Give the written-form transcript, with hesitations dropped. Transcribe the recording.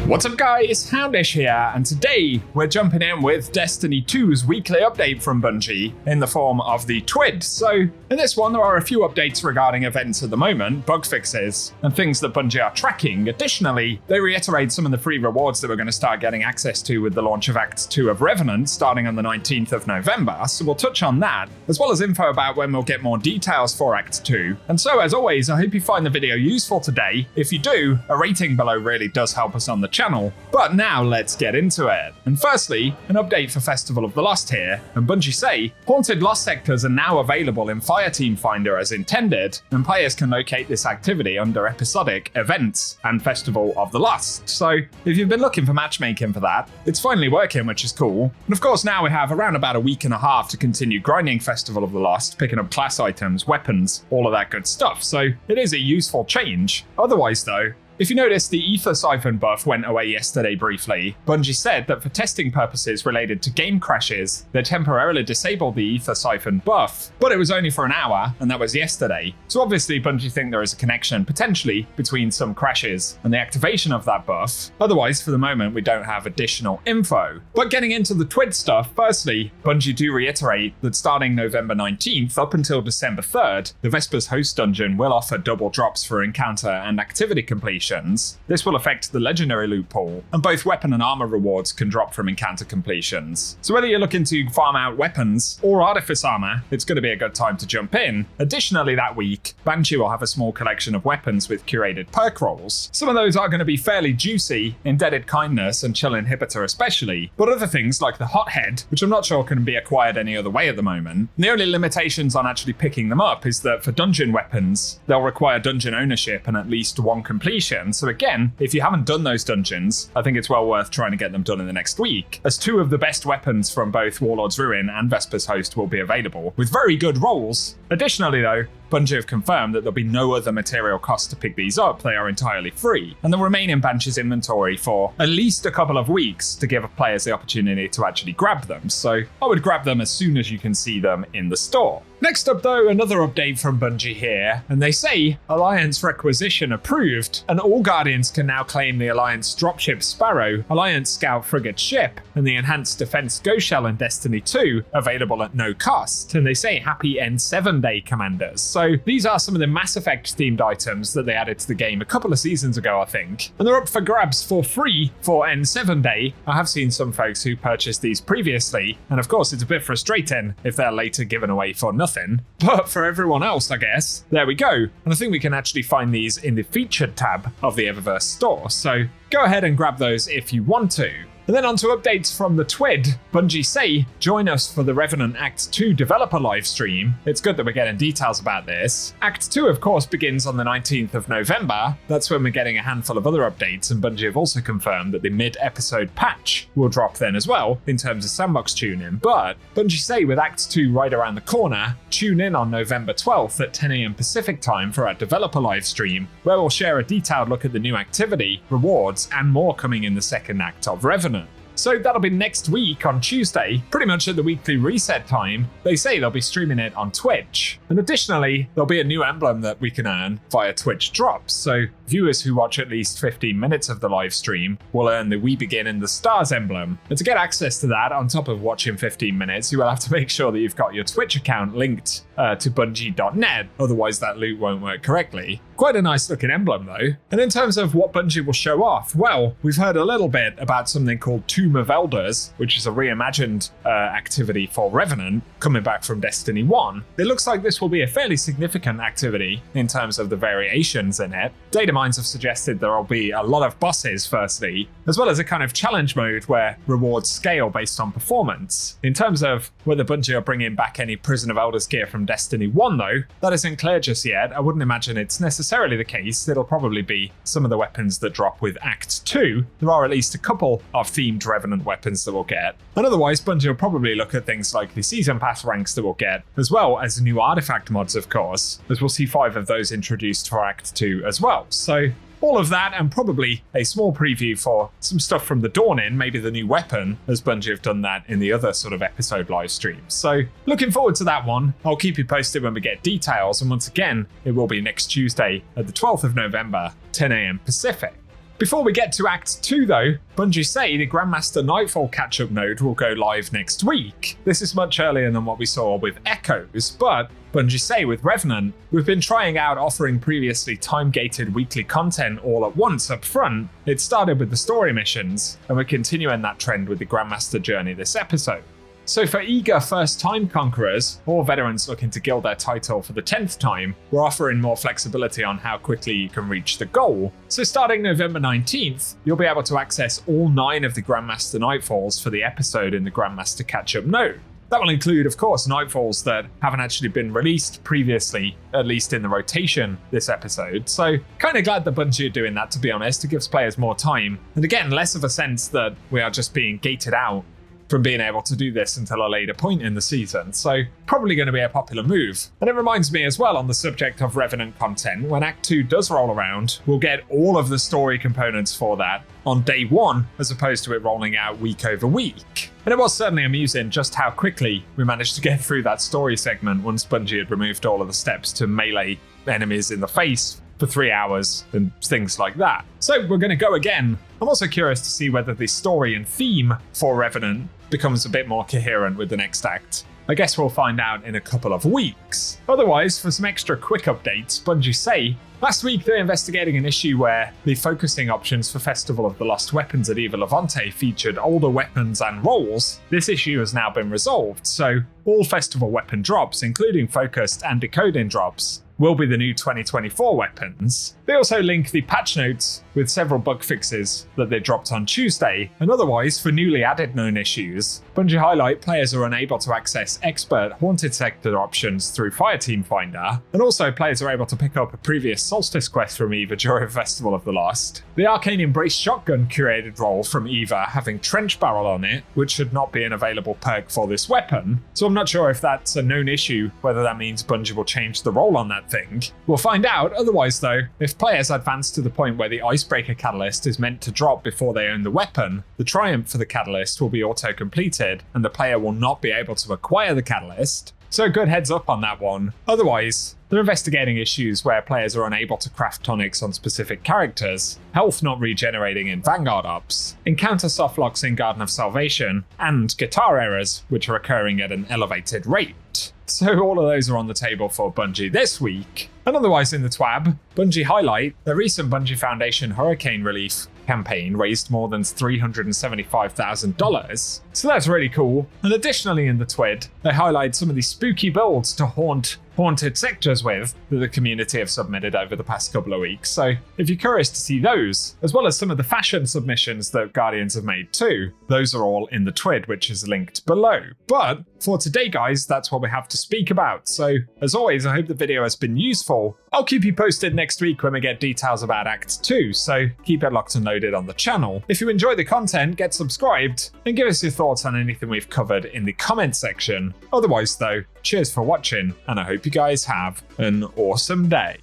What's up guys, Houndish here, and today we're jumping in with Destiny 2's weekly update from Bungie in the form of the TWID. So in this one there are a few updates regarding events at the moment, bug fixes, and things that Bungie are tracking. Additionally, they reiterate some of the free rewards that we're going to start getting access to with the launch of Act 2 of Revenant starting on the 19th of November, so we'll touch on that, as well as info about when we'll get more details for Act 2. And so as always, I hope you find the video useful today. If you do, a rating below really does help us on the channel. But now let's get into it. And firstly, an update for Festival of the Lost here, and Bungie say, Haunted Lost Sectors are now available in Fireteam Finder as intended, and players can locate this activity under Episodic, Events, and Festival of the Lost. So if you've been looking for matchmaking for that, it's finally working, which is cool. And of course now we have around about a week and a half to continue grinding Festival of the Lost, picking up class items, weapons, all of that good stuff. So it is a useful change. Otherwise though, if you notice, the Ether Siphon buff went away yesterday briefly. Bungie said that for testing purposes related to game crashes, they temporarily disabled the Ether Siphon buff, but it was only for an hour, and that was yesterday. So obviously Bungie think there is a connection, potentially, between some crashes and the activation of that buff. Otherwise, for the moment, we don't have additional info. But getting into the TWID stuff, firstly, Bungie do reiterate that starting November 19th up until December 3rd, the Vespers Host Dungeon will offer double drops for encounter and activity completion. This will affect the legendary loot pool, and both weapon and armor rewards can drop from encounter completions. So whether you're looking to farm out weapons or artifice armor, it's going to be a good time to jump in. Additionally, that week, Banshee will have a small collection of weapons with curated perk rolls. Some of those are going to be fairly juicy, Indebted Kindness and Chill Inhibitor especially, but other things like the Hothead, which I'm not sure can be acquired any other way at the moment. And the only limitations on actually picking them up is that for dungeon weapons, they'll require dungeon ownership and at least one completion. So again, if you haven't done those dungeons, I think it's well worth trying to get them done in the next week, as two of the best weapons from both Warlord's Ruin and Vespers Host will be available, with very good rolls. Additionally though, Bungie have confirmed that there'll be no other material cost to pick these up, they are entirely free, and they'll remain in Banshee's inventory for at least a couple of weeks to give players the opportunity to actually grab them, so I would grab them as soon as you can see them in the store. Next up though, another update from Bungie here, and they say Alliance Requisition approved, and all Guardians can now claim the Alliance Dropship Sparrow, Alliance Scout Frigate Ship, and the Enhanced Defense Ghost Shell in Destiny 2 available at no cost, and they say happy N7 Day Commanders. So these are some of the Mass Effect themed items that they added to the game a couple of seasons ago, I think, and they're up for grabs for free for N7 Day. I have seen some folks who purchased these previously, and of course it's a bit frustrating if they're later given away for nothing. But for everyone else, I guess, there we go. And I think we can actually find these in the featured tab of the Eververse store. So go ahead and grab those if you want to. And then on to updates from the TWID. Bungie say, join us for the Revenant Act 2 developer livestream. It's good that we're getting details about this. Act 2, of course, begins on the 19th of November. That's when we're getting a handful of other updates, and Bungie have also confirmed that the mid-episode patch will drop then as well, in terms of sandbox tuning. But Bungie say with Act 2 right around the corner, tune in on November 12th at 10 AM Pacific time for our developer livestream, where we'll share a detailed look at the new activity, rewards, and more coming in the second act of Revenant. So that'll be next week on Tuesday, pretty much at the weekly reset time. They say they'll be streaming it on Twitch. And additionally, there'll be a new emblem that we can earn via Twitch drops. So viewers who watch at least 15 minutes of the live stream will earn the We Begin in the Stars emblem. And to get access to that, on top of watching 15 minutes, you will have to make sure that you've got your Twitch account linked to Bungie.net, otherwise that loot won't work correctly. Quite a nice looking emblem though. And in terms of what Bungie will show off, well, we've heard a little bit about something called Tomb of Elders, which is a reimagined activity for Revenant coming back from Destiny 1. It looks like this will be a fairly significant activity in terms of the variations in it. Data mines have suggested there will be a lot of bosses firstly, as well as a kind of challenge mode where rewards scale based on performance. In terms of whether Bungie are bringing back any Prison of Elders gear from Destiny 1 though, that isn't clear just yet. I wouldn't imagine it's necessarily the case. It'll probably be some of the weapons that drop with Act 2. There are at least a couple of themed Revenant weapons that we'll get. And otherwise, Bungie will probably look at things like the Season Pass ranks that we'll get, as well as new artifact mods, of course, as we'll see 5 of those introduced for Act 2 as well. So all of that, and probably a small preview for some stuff from the Dawning, maybe the new weapon, as Bungie have done that in the other sort of episode live streams. So looking forward to that one. I'll keep you posted when we get details, and once again, it will be next Tuesday at the 12th of November, 10 AM Pacific. Before we get to Act 2 though, Bungie say the Grandmaster Nightfall catch-up node will go live next week. This is much earlier than what we saw with Echoes, but Bungie say with Revenant, we've been trying out offering previously time-gated weekly content all at once up front. It started with the story missions, and we're continuing that trend with the Grandmaster journey this episode. So for eager first-time conquerors, or veterans looking to gild their title for the 10th time, we're offering more flexibility on how quickly you can reach the goal. So starting November 19th, you'll be able to access all 9 of the Grandmaster Nightfalls for the episode in the Grandmaster Catchup node. That will include, of course, Nightfalls that haven't actually been released previously, at least in the rotation this episode. So kind of glad that Bungie are doing that, to be honest. It gives players more time, and again, less of a sense that we are just being gated out from being able to do this until a later point in the season, so probably going to be a popular move. And it reminds me as well, on the subject of Revenant content, when Act 2 does roll around, we'll get all of the story components for that on day 1, as opposed to it rolling out week over week. And it was certainly amusing just how quickly we managed to get through that story segment once Bungie had removed all of the steps to melee enemies in the face for 3 hours and things like that. So we're going to go again. I'm also curious to see whether the story and theme for Revenant becomes a bit more coherent with the next act. I guess we'll find out in a couple of weeks. Otherwise, for some extra quick updates, Bungie say last week they're investigating an issue where the focusing options for Festival of the Lost Weapons at Eva Levante featured older weapons and roles. This issue has now been resolved, so all festival weapon drops, including focused and decoding drops, will be the new 2024 weapons. They also link the patch notes with several bug fixes that they dropped on Tuesday, and otherwise for newly added known issues. Bungie highlight players are unable to access expert haunted sector options through Fireteam Finder, and also players are able to pick up a previous Solstice quest from Eva during Festival of the Lost. The Arcane Embrace shotgun curated role from Eva having Trench Barrel on it, which should not be an available perk for this weapon, so I'm not sure if that's a known issue, whether that means Bungie will change the role on that thing. We'll find out. Otherwise though, if players advance to the point where the Icebreaker catalyst is meant to drop before they own the weapon, the triumph for the catalyst will be auto-completed and the player will not be able to acquire the catalyst. So good heads up on that one. Otherwise, they're investigating issues where players are unable to craft tonics on specific characters, health not regenerating in Vanguard ops, encounter softlocks in Garden of Salvation, and guitar errors which are occurring at an elevated rate. So all of those are on the table for Bungie this week. And otherwise in the TWAB, Bungie highlight the recent Bungie Foundation Hurricane Relief campaign raised more than $375,000. So that's really cool. And additionally in the TWID, they highlight some of the spooky builds to haunted sectors with that the community have submitted over the past couple of weeks. So if you're curious to see those, as well as some of the fashion submissions that Guardians have made too, those are all in the TWID, which is linked below. But for today, guys, that's what we have to speak about. So as always, I hope the video has been useful. I'll keep you posted next week when we get details about Act 2, so keep it locked and loaded on the channel. If you enjoy the content, get subscribed and give us your thoughts on anything we've covered in the comment section. Otherwise though, cheers for watching, and I hope you guys have an awesome day.